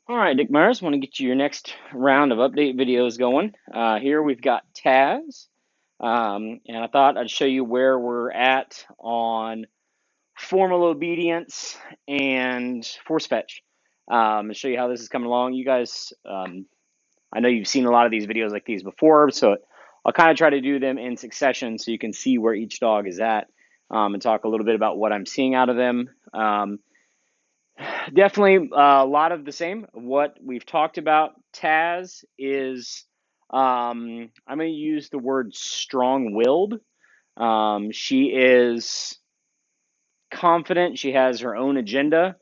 All right, Dick Myers, want to get you your next round of update videos going. Here we've got Taz, and I thought I'd show you where we're at on formal obedience and force fetch, and show you how this is coming along. You guys, I know you've seen a lot of these videos like these before, so I'll kind of try to do them in succession so you can see where each dog is at, and talk a little bit about what I'm seeing out of them. Definitely a lot of the same. What we've talked about, Taz is, I'm going to use the word strong willed. She is confident. She has her own agenda.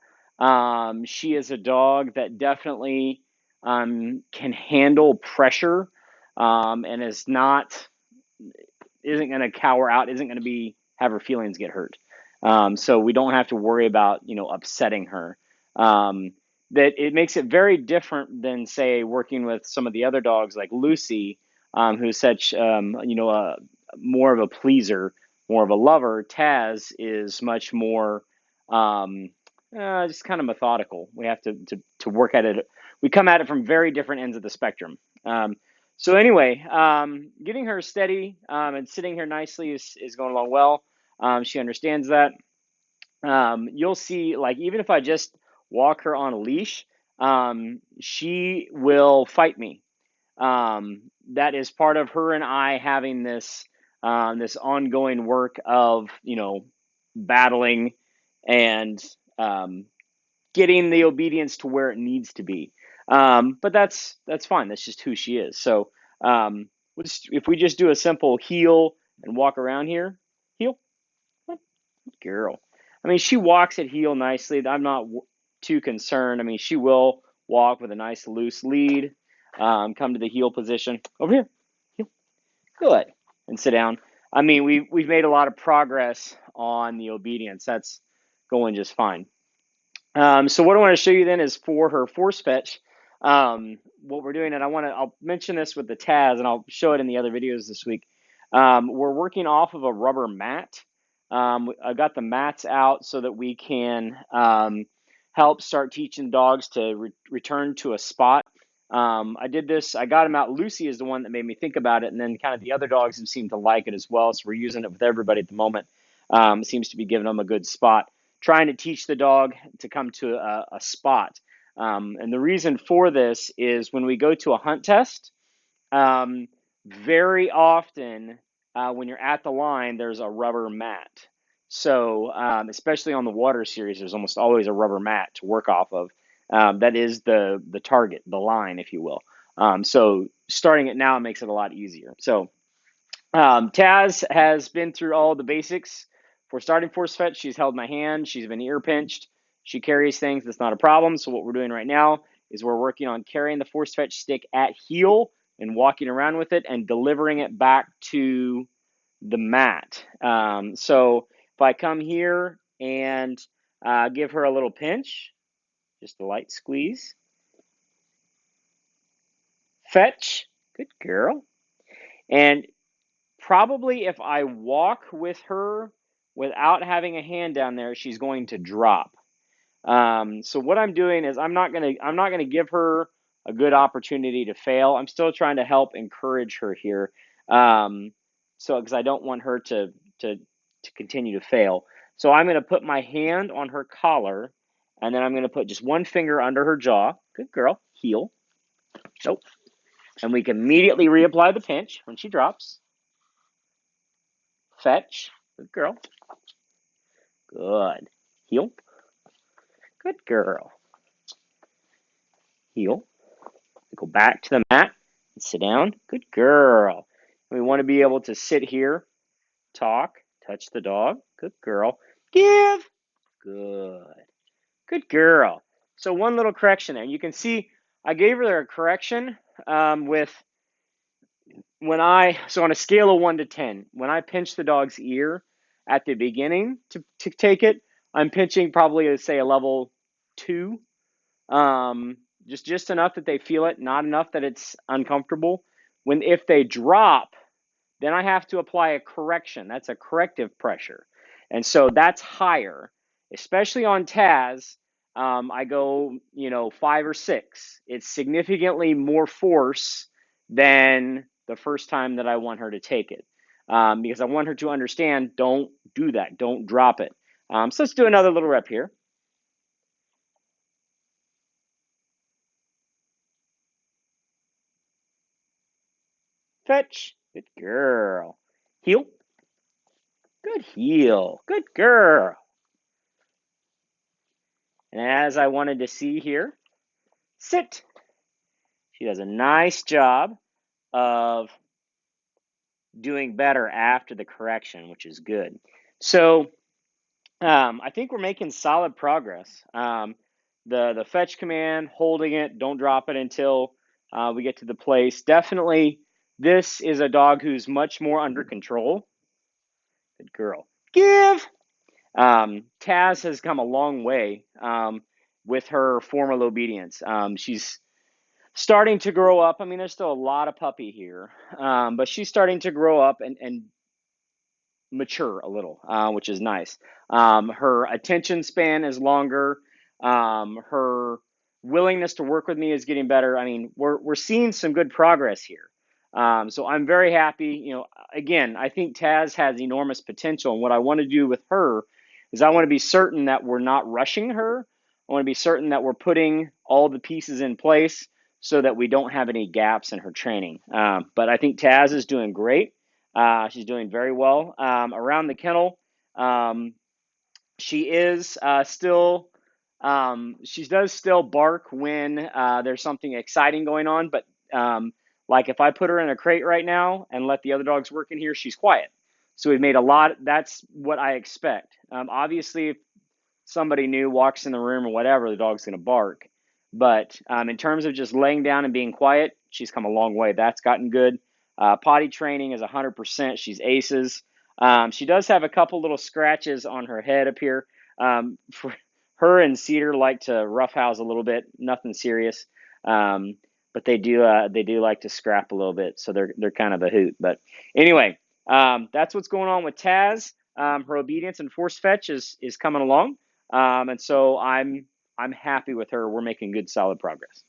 She is a dog that definitely can handle pressure and isn't going to cower out, isn't going to have her feelings get hurt. So we don't have to worry about upsetting her. That it makes it very different than say working with some of the other dogs like Lucy, who's such more of a pleaser, more of a lover. Taz is much more just kind of methodical. We have to work at it. We come at it from very different ends of the spectrum. So anyway, getting her steady and sitting here nicely is going along well. She understands that. You'll see, like, even if I just walk her on a leash, she will fight me. That is part of her and I having this ongoing work of battling and getting the obedience to where it needs to be. But that's fine. That's just who she is. So if we just do a simple heel and walk around here, heel, good girl. I mean, she walks at heel nicely. I'm not too concerned. I mean, she will walk with a nice loose lead. Come to the heel position over here. Heel, good, and sit down. I mean, we've made a lot of progress on the obedience. That's going just fine. So what I want to show you then is for her force fetch, what we're doing, and I'll mention this with the Taz, and I'll show it in the other videos this week. We're working off of a rubber mat. I got the mats out so that we can help start teaching dogs to return to a spot. I did this. I got him out. Lucy is the one that made me think about it, and then kind of the other dogs have seemed to like it as well. So we're using it with everybody at the moment. Seems to be giving them a good spot. Trying to teach the dog to come to a spot. And the reason for this is when we go to a hunt test, very often when you're at the line, there's a rubber mat. So especially on the water series, there's almost always a rubber mat to work off of. That is the target, the line, if you will. So starting it now makes it a lot easier. So Taz has been through all the basics for starting force fetch. She's held my hand. She's been ear pinched. She carries things. That's not a problem. So what we're doing right now is we're working on carrying the force fetch stick at heel and walking around with it and delivering it back to the mat. So if I come here and give her a little pinch, just a light squeeze, fetch, good girl. And probably if I walk with her without having a hand down there, she's going to drop. So what I'm doing is I'm not gonna give her a good opportunity to fail. I'm still trying to help encourage her here. So because I don't want her to continue to fail. So I'm gonna put my hand on her collar, and then I'm gonna put just one finger under her jaw. Good girl. Heel. Nope. And we can immediately reapply the pinch when she drops. Fetch. Good girl. Good. Heel. Good girl. Heel. Go back to the mat and sit down. Good girl. We want to be able to sit here, talk, touch the dog. Good girl. Give. Good. Good girl. So one little correction there. You can see I gave her a correction with so on a scale of 1 to 10, when I pinch the dog's ear at the beginning to take it, I'm pinching probably, say, a level 2. Just enough that they feel it, not enough that it's uncomfortable. If they drop, then I have to apply a correction. That's a corrective pressure. And so that's higher, especially on Taz. I go, 5 or 6. It's significantly more force than the first time that I want her to take it, because I want her to understand, don't do that, don't drop it. So let's do another little rep here. Fetch. Good girl. Heel. Good heel. Good girl. And as I wanted to see here, sit. She does a nice job of doing better after the correction, which is good. So I think we're making solid progress. The fetch command, holding it, don't drop it until we get to the place. Definitely, this is a dog who's much more under control. Good girl. Give. Taz has come a long way with her formal obedience. She's starting to grow up. I mean, there's still a lot of puppy here, but she's starting to grow up and mature a little, which is nice. Her attention span is longer. Her willingness to work with me is getting better. I mean, we're seeing some good progress here. So I'm very happy. Again, I think Taz has enormous potential, and what I want to do with her is I want to be certain that we're not rushing her. I want to be certain that we're putting all the pieces in place so that we don't have any gaps in her training. But I think Taz is doing great. She's doing very well around the kennel. She is still, she does still bark when there's something exciting going on, but like if I put her in a crate right now and let the other dogs work in here, she's quiet. So we've made a lot. That's what I expect. Obviously, if somebody new walks in the room or whatever, the dog's going to bark. But in terms of just laying down and being quiet, she's come a long way. That's gotten good. Potty training is 100%. She's aces. She does have a couple little scratches on her head up here. For her and Cedar like to roughhouse a little bit. Nothing serious, but they do like to scrap a little bit. So they're kind of a hoot. But anyway, that's what's going on with Taz. Her obedience and force fetch is coming along. And so I'm happy with her. We're making good, solid progress.